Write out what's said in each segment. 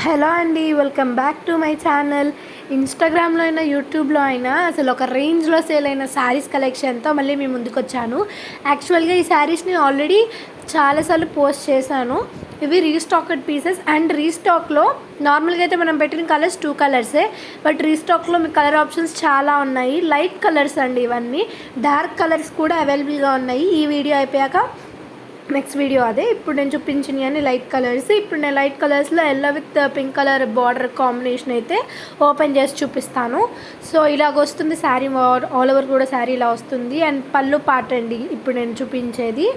Hello అండి, welcome back to my channel. ఇన్స్టాగ్రామ్లో అయినా యూట్యూబ్లో అయినా అసలు ఒక రేంజ్లో సేల్ అయిన శారీస్ కలెక్షన్తో మళ్ళీ మీ ముందుకు వచ్చాను. యాక్చువల్గా ఈ శారీస్ని ఆల్రెడీ చాలాసార్లు పోస్ట్ చేశాను. ఇవి రీస్టాక్డ్ పీసెస్ అండ్ రీస్టాక్లో నార్మల్గా అయితే మనం పెట్టిన కలర్స్ 2 కలర్సే, బట్ రీస్టాక్లో మీకు కలర్ ఆప్షన్స్ చాలా ఉన్నాయి. లైట్ కలర్స్ అండి, ఇవన్నీ డార్క్ కలర్స్ కూడా అవైలబుల్గా ఉన్నాయి. ఈ వీడియో అయిపోయాక నెక్స్ట్ వీడియో అదే. ఇప్పుడు నేను చూపించినవి అని లైట్ కలర్స్. ఇప్పుడు నేను లైట్ కలర్స్లో yellow with pink colour border combination అయితే ఓపెన్ చేసి చూపిస్తాను. సో ఇలాగ వస్తుంది శారీ, ఆల్ ఓవర్ కూడా శారీ ఇలా వస్తుంది. అండ్ పళ్ళు పార్ట్ అండి ఇప్పుడు నేను చూపించేది.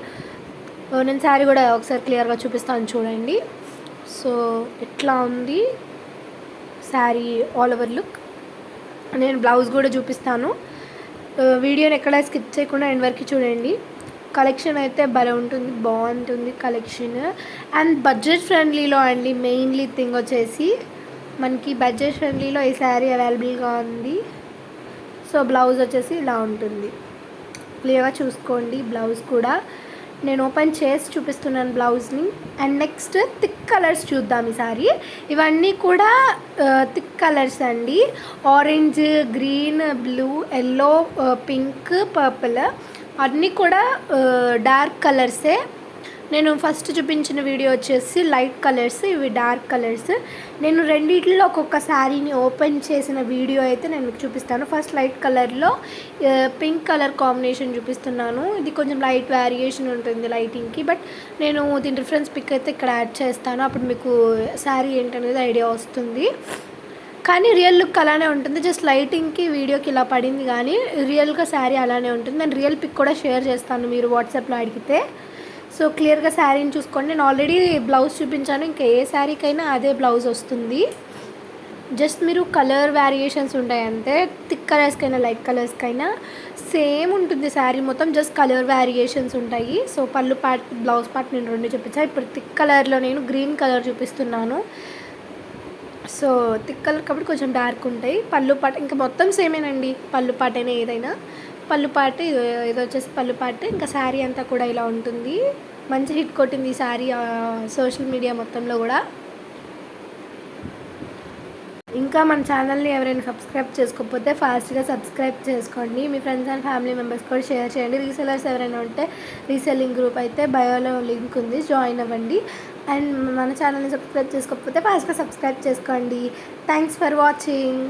నేను శారీ కూడా ఒకసారి క్లియర్గా చూపిస్తాను చూడండి. సో ఇట్లా ఉంది శారీ ఆల్ ఓవర్ లుక్. నేను బ్లౌజ్ కూడా చూపిస్తాను. వీడియోని ఎక్కడ స్కిప్ చేయకుండా ఎండ్ వరకు చూడండి. కలెక్షన్ అయితే భలే ఉంటుంది, బాగుంటుంది కలెక్షన్. అండ్ బడ్జెట్ ఫ్రెండ్లీలో అండి, మెయిన్లీ థింగ్ వచ్చేసి మనకి బడ్జెట్ ఫ్రెండ్లీలో ఈ శారీ అవైలబుల్గా ఉంది. సో బ్లౌజ్ వచ్చేసి ఇలా ఉంటుంది, క్లియర్గా చూసుకోండి. బ్లౌజ్ కూడా నేను ఓపెన్ చేసి చూపిస్తున్నాను బ్లౌజ్ని. అండ్ నెక్స్ట్ థిక్ కలర్స్ చూద్దాం ఈసారి. ఇవన్నీ కూడా థిక్ కలర్స్ అండి. Orange, green, blue, yellow, pink, purple అన్నీ కూడా డార్క్ కలర్సే. నేను ఫస్ట్ చూపించిన వీడియో వచ్చేసి లైట్ కలర్స్, ఇవి డార్క్ కలర్స్. నేను రెండిట్లో ఒక్కొక్క శారీని ఓపెన్ చేసిన వీడియో అయితే నేను మీకు చూపిస్తాను. ఫస్ట్ లైట్ కలర్లో పింక్ కలర్ కాంబినేషన్ చూపిస్తున్నాను. ఇది కొంచెం లైట్ వేరియేషన్ ఉంటుంది లైటింగ్కి, బట్ నేను దీని రిఫరెన్స్ పిక్ అయితే ఇక్కడ యాడ్ చేస్తాను. అప్పుడు మీకు శారీ ఏంటనేది ఐడియా వస్తుంది. కానీ రియల్ లుక్ అలానే ఉంటుంది, జస్ట్ లైటింగ్కి వీడియోకి ఇలా పడింది, కానీ రియల్గా శారీ అలానే ఉంటుంది. నేను రియల్ పిక్ కూడా షేర్ చేస్తాను మీరు వాట్సాప్లో అడిగితే. సో క్లియర్గా శారీని చూసుకోండి. నేను ఆల్రెడీ బ్లౌజ్ చూపించాను, ఇంకా ఏ శారీకైనా అదే బ్లౌజ్ వస్తుంది. జస్ట్ మీరు కలర్ వేరియేషన్స్ ఉంటాయి అంతే. థిక్ కలర్స్కైనా లైట్ కలర్స్కైనా సేమ్ ఉంటుంది శారీ మొత్తం, జస్ట్ కలర్ వేరియేషన్స్ ఉంటాయి. సో పళ్ళు పార్ట్, బ్లౌజ్ పార్ట్ నేను రెండు చూపించాను. ఇప్పుడు థిక్ కలర్లో నేను గ్రీన్ కలర్ చూపిస్తున్నాను. సో థిక్ కలర్ కాబట్టి కొంచెం డార్క్ ఉంటాయి. పళ్ళు పాట ఇంకా మొత్తం సేమేనండి, పళ్ళు పాట అయినా ఏదైనా. పళ్ళు పాట ఇది వచ్చేసి పళ్ళు పాట. ఇంకా శారీ అంతా కూడా ఇలా ఉంటుంది. మంచి హిట్ కొట్టింది ఈ శారీ సోషల్ మీడియా మొత్తంలో కూడా. ఇంకా మన ఛానల్ని ఎవరైనా సబ్స్క్రైబ్ చేసుకోకపోతే ఫాస్ట్గా సబ్స్క్రైబ్ చేసుకోండి. మీ ఫ్రెండ్స్ అండ్ ఫ్యామిలీ మెంబర్స్ కూడా షేర్ చేయండి. రీసెలర్స్ ఎవరైనా ఉంటే రీసెల్లింగ్ గ్రూప్ అయితే బయోలో లింక్ ఉంది, జాయిన్ అవ్వండి. అండ్ మన ఛానల్ని సబ్స్క్రైబ్ చేసుకోకపోతే ఫాస్ట్గా సబ్స్క్రైబ్ చేసుకోండి. Thanks for watching.